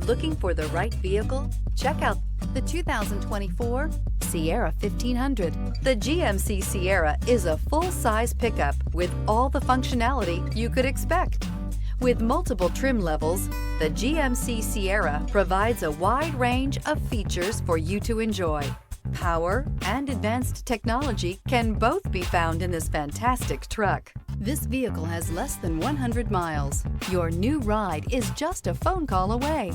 Looking for the right vehicle? Check out the 2024 Sierra 1500. The GMC Sierra is a full-size pickup with all the functionality you could expect. With multiple trim levels, the GMC Sierra provides a wide range of features for you to enjoy. Power and advanced technology can both be found in this fantastic truck. This vehicle has less than 100 miles. Your new ride is just a phone call away.